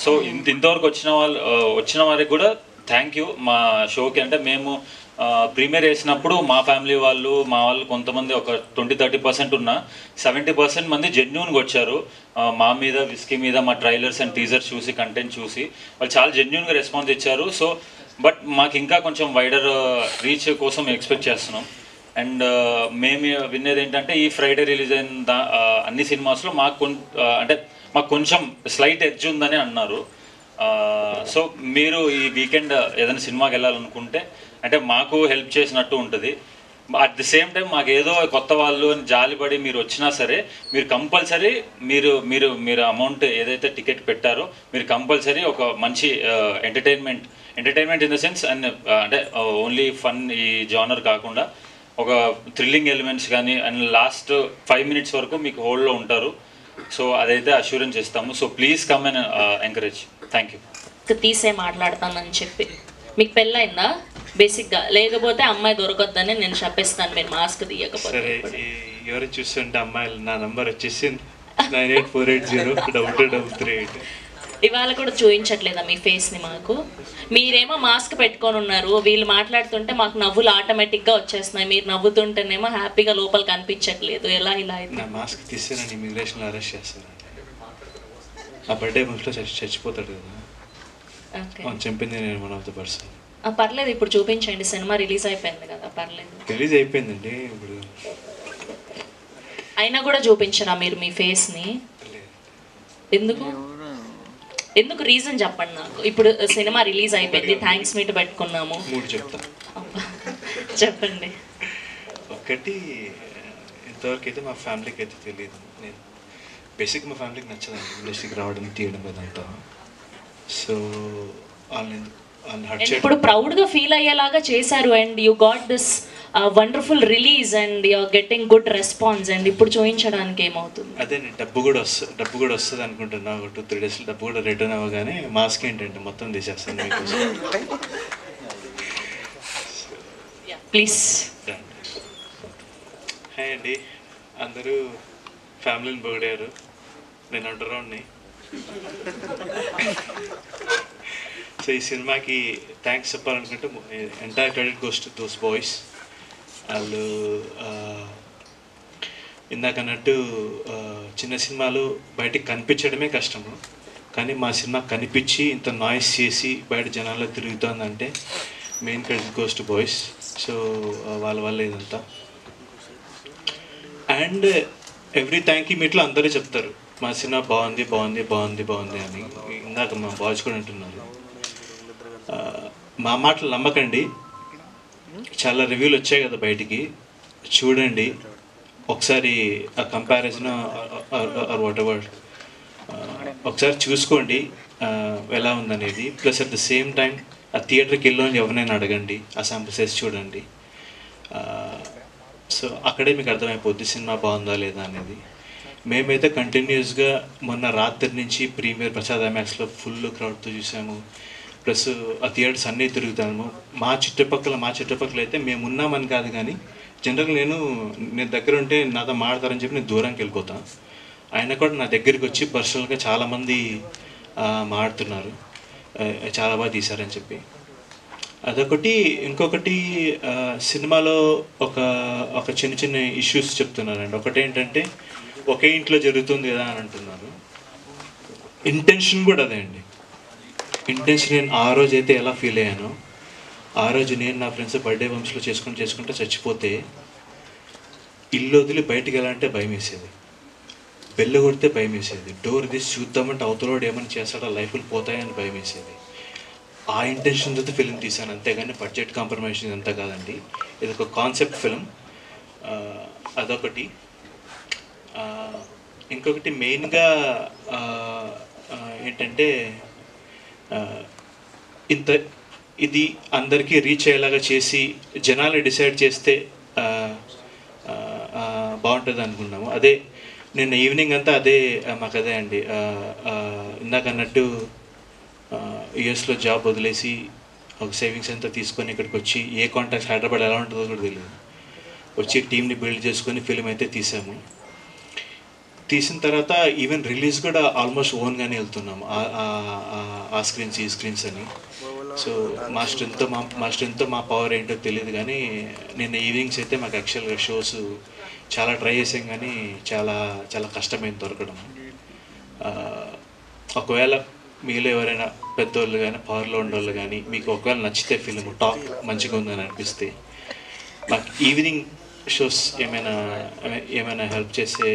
సో ఇంతవరకు వచ్చిన వారికి కూడా థ్యాంక్ యూ మా షోకి. అంటే మేము ప్రీమియర్ వేసినప్పుడు మా ఫ్యామిలీ మా వాళ్ళు కొంతమంది ఒక 20-30% ఉన్నా 70% మంది జెన్యూన్గా వచ్చారు. మా మీద విస్కీ మీద మా ట్రైలర్స్ అండ్ టీజర్స్ చూసి కంటెంట్ చూసి వాళ్ళు చాలా జెన్యూన్గా రెస్పాన్స్ ఇచ్చారు. సో బట్ మాకు ఇంకా కొంచెం వైడర్ రీచ్ కోసం ఎక్స్పెక్ట్ చేస్తున్నాం. అండ్ మేము వినేది ఏంటంటే ఈ ఫ్రైడే రిలీజ్ అయిన అన్ని సినిమాస్లో మాకు కొంచెం స్లైట్ ఎడ్జ్ ఉందని అన్నారు. సో మీరు ఈ వీకెండ్ ఏదైనా సినిమాకి వెళ్ళాలనుకుంటే అంటే మాకు హెల్ప్ చేసినట్టు ఉంటుంది. అట్ ది సేమ్ టైం మాకు ఏదో కొత్త వాళ్ళు అని జాలిపడి మీరు వచ్చినా సరే మీరు కంపల్సరీ మీరు అమౌంట్ ఏదైతే టికెట్ పెట్టారో మీరు కంపల్సరీ ఒక మంచి entertainment in the sense and అంటే ఓన్లీ ఫన్ ఈ జానర్ కాకుండా ఒక థ్రిల్లింగ్ ఎలిమెంట్స్ కానీ అండ్ లాస్ట్ 5 minutes వరకు మీకు హోల్డ్లో ఉంటారు. సో అదైతే అష్యూరెన్స్ ఇస్తాము. So please come and encourage. Thank you. తీసే మాట్లాడతానని చెప్పి మీకు పెళ్ళైందా బేసిక్గా, లేకపోతే అమ్మాయి దొరకొద్దని నేను చెప్పేస్తాను మీరు మాస్క్ తీయకపోతే. ఎవరు చూస్తుంటే అమ్మాయిలు నా నంబర్ వచ్చేసి 9848022338. ఇవాళ కూడా చూపించట్లేదా మీ ఫేస్ని మాకు? మీరేమో మాస్క్ పెట్టుకొని ఉన్నారు, వీళ్ళు మాట్లాడుతుంటే మాకు నవ్వులు ఆటోమేటిక్గా వచ్చేస్తున్నాయి, మీరు నవ్వుతుంటేనేమో హ్యాపీగా లోపల కనిపించట్లేదు. ఎలా ఇలా అయితే నా మాస్క్ తీస్తే నన్ను ఇమిగ్రేషన్లో అరెస్ట్ చేస్తాను. ఆ బర్త్డే ముందులో చచ్చిపోతాడు కదా, చంపింది నేను వన్ ఆఫ్ ద పర్సన్. పర్లేదు ఇప్పుడు చూపించండి, సినిమా రిలీజ్ అయిపోయింది కదా, పర్లేదు. రిలీజ్ అయిపోయిందండి ఇప్పుడు, అయినా కూడా చూపించరా మీరు మీ ఫేస్ని? ఎందుకు రీజన్ చెప్పండి నాకు. ఇప్పుడు సినిమా రిలీజ్ అయిపోయింది, థ్యాంక్స్ మీట్ పెట్టుకున్నాము. 3 చెప్తా. చెప్పండి. ఒకటి, ఇంత ఇంతవరకు అయితే మా ఫ్యామిలీకి అయితే తెలియదు. నేను బేసిక్ మా ఫ్యామిలీకి నచ్చదండి ఇండస్ట్రీకి రావడం తీయడం అదంతా. సో వాళ్ళని హర్ట్ చేయడం. ఇప్పుడు ప్రౌడ్ గా ఫీల్ అయ్యేలాగా చేశారు and you got this wonderful release and you are getting good response and ఇప్పుడు చూపించడానికి ఏమవుతుంది? అదే నేను డబ్బు కూడా వస్తుంది అనుకుంటున్నా. ఒక 2-3 డేస్లో డబ్బు కూడా రిటర్న్ అవ్వగానే మాస్క్ ఏంటంటే మొత్తం తీసేస్తాను మీకోసం. ప్లీజ్. హాయ్ అండి, అందరూ ఫ్యామిలీని పొగిడారు, నేను అండర్గ్రౌండ్ని. సో ఈ సినిమాకి థ్యాంక్స్ చెప్పాలనుకుంటే entire credit goes to those boys. వాళ్ళు ఇందాక అన్నట్టు చిన్న సినిమాలు బయటికి కనిపించడమే కష్టము, కానీ మా సినిమా కనిపించి ఇంత నాయిస్ చేసి బయట జనాల్లో తిరుగుతుందంటే main credit goes to boys. So వాళ్ళ వల్ల ఇదంతా. అండ్ ఎవ్రీ థ్యాంక్ యూ మీట్లో అందరూ చెప్తారు మా సినిమా బాగుంది బాగుంది బాగుంది బాగుంది అని. ఇందాక మా బాయ్స్ కూడా అంటున్నారు. మా మాటలు నమ్మకండి, చాలా రివ్యూలు వచ్చాయి కదా బయటికి, చూడండి ఒకసారి ఆ కంపారిజన్ ఆర్ వాట్ ఎవర్ ఒకసారి చూసుకోండి ఎలా ఉందనేది. Plus at the same time ఆ థియేటర్కి వెళ్ళని ఎవరినైనా అడగండి, ఆ శాంపుల్ సైజ్ చూడండి. సో అక్కడే మీకు అర్థమైపోద్ది సినిమా బాగుందా లేదా అనేది. మేమైతే కంటిన్యూస్గా మొన్న రాత్రి నుంచి ప్రీమియర్ ప్రసాద్ ఐమాక్స్లో ఫుల్ క్రౌడ్తో చూసాము. ప్లస్ ఆ థియేటర్స్ అన్నీ తిరుగుతాము. మా చుట్టుపక్కల అయితే మేము ఉన్నామని కాదు, కానీ జనరల్గా నేను దగ్గర ఉంటే నాతో మాడతారని చెప్పి నేను దూరంకి వెళ్ళిపోతాను. ఆయన కూడా నా దగ్గరికి వచ్చి పర్సనల్గా చాలామంది మాడుతున్నారు చాలా బాగా తీశారని చెప్పి. అదొకటి. ఇంకొకటి సినిమాలో ఒక చిన్న చిన్న ఇష్యూస్ చెప్తున్నారండి. ఒకటి ఏంటంటే ఒకే ఇంట్లో జరుగుతుంది కదా అని అంటున్నారు. ఇంటెన్షన్ కూడా అదే అండి. ఇంటెన్షన్ నేను ఆ రోజు అయితే ఎలా ఫీల్ అయ్యానో, ఆ రోజు నేను నా ఫ్రెండ్స్ బర్త్డే వంశలో చేసుకుంటే చచ్చిపోతే ఇల్లు వదిలి బయటికి వెళ్ళాలంటే భయం వేసేది, బెల్లు కొడితే భయం వేసేది, డోర్ తీసి చూద్దామంటే అవతలోడు ఏమైనా చేస్తాడో లైఫ్లు పోతాయని భయం వేసేది. ఆ ఇంటెన్షన్తో ఫిలిం తీశాను, అంతేగాని బడ్జెట్ కాంప్రమైజ్ అంతా కాదండి. ఇది ఒక కాన్సెప్ట్ ఫిలిం. అదొకటి. ఇంకొకటి మెయిన్గా ఏంటంటే ఇది అందరికీ రీచ్ అయ్యేలాగా చేసి జనాలు డిసైడ్ చేస్తే బాగుంటుంది అనుకున్నాము. అదే నిన్న ఈవినింగ్ అంతా మాకు అదే అండి. ఇందాక అన్నట్టు యూఎస్లో జాబ్ వదిలేసి ఒక సేవింగ్స్ అంతా తీసుకొని ఇక్కడికి వచ్చి ఏ కాంటాక్ట్స్ హైదరాబాద్ ఎలా ఉంటుందో కూడా తెలియదు, వచ్చి టీంని బిల్డ్ చేసుకొని ఫిలిం అయితే తీసాము. తీసిన తర్వాత ఈవెన్ రిలీజ్ కూడా ఆల్మోస్ట్ ఓన్గానే వెళ్తున్నాము, ఆ స్క్రీన్స్ ఈ స్క్రీన్స్ అని. సో మా స్ట్రెంత్తో మా పవర్ ఏంటో తెలియదు, కానీ నిన్న ఈవినింగ్స్ అయితే మాకు యాక్చువల్గా షోస్ చాలా ట్రై చేసాం, కానీ చాలా చాలా కష్టమైంది దొరకడం. ఒకవేళ మీలో ఎవరైనా పెద్దోళ్ళు కానీ పవర్లో ఉండేవాళ్ళు కానీ మీకు ఒకవేళ నచ్చితే ఫిలిం టాక్ మంచిగా ఉందని అనిపిస్తే మాకు ఈవినింగ్ షోస్ ఏమైనా హెల్ప్ చేస్తే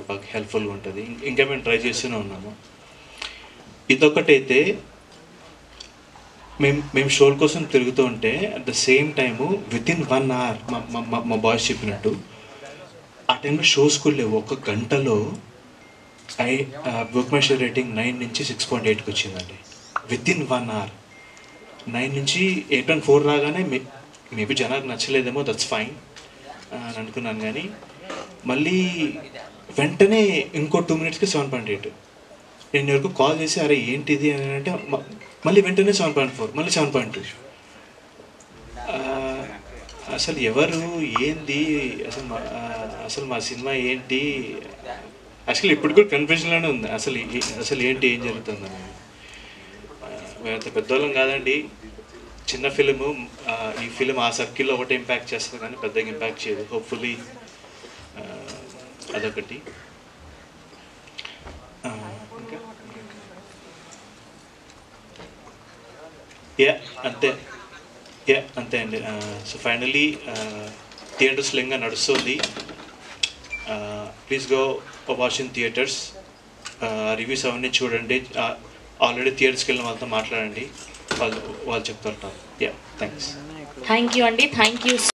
మాకు హెల్ప్ఫుల్గా ఉంటుంది. ఇంకా మేము ట్రై చేస్తూనే ఉన్నాము. ఇదొకటైతే మేము షోల కోసం తిరుగుతూ ఉంటే at the same time within 1 hour మా బాయ్స్ చెప్పినట్టు ఆ టైంలో షోస్ కూడా లేవు. 1 గంటలో బుక్ మై షో రేటింగ్ 9 నుంచి 6.8కి వచ్చిందండి వితిన్ 1 hour. 9 నుంచి 8.4 రాగానే మేబీ జనాలకు నచ్చలేదేమో, దట్స్ ఫైన్ అని అనుకున్నాను, కానీ మళ్ళీ వెంటనే ఇంకో 2 minutesకి 7.8. నేను ఎవరికి కాల్ చేసి అరే ఏంటిది అని అంటే మళ్ళీ వెంటనే 7.4, మళ్ళీ 7.2. అసలు ఎవరు ఏంది అసలు మా సినిమా ఏంటి యాక్చువల్లీ ఇప్పుడు కూడా కన్ఫ్యూజన్లోనే ఉంది. అసలు ఏంటి ఏం జరుగుతుందని. మేమంత పెద్దవాళ్ళం కాదండి, చిన్న ఫిలిము. ఈ ఫిలిం ఆ సర్కిల్లో ఒకటి ఇంపాక్ట్ చేస్తుంది కానీ పెద్దగా ఇంపాక్ట్ చేయదు. హోప్ఫుల్లీ అదొకటి. అంతే అండి. సో ఫైనలీ థియేటర్స్లో ఇంకా నడుస్తుంది. Please go watch in theatres. Reviews అవన్నీ చూడండి. ఆల్రెడీ థియేటర్స్కి వెళ్ళిన వాళ్ళతో మాట్లాడండి, వాళ్ళు చెప్తారు. థ్యాంక్స్. థ్యాంక్ యూ అండి. Thank you.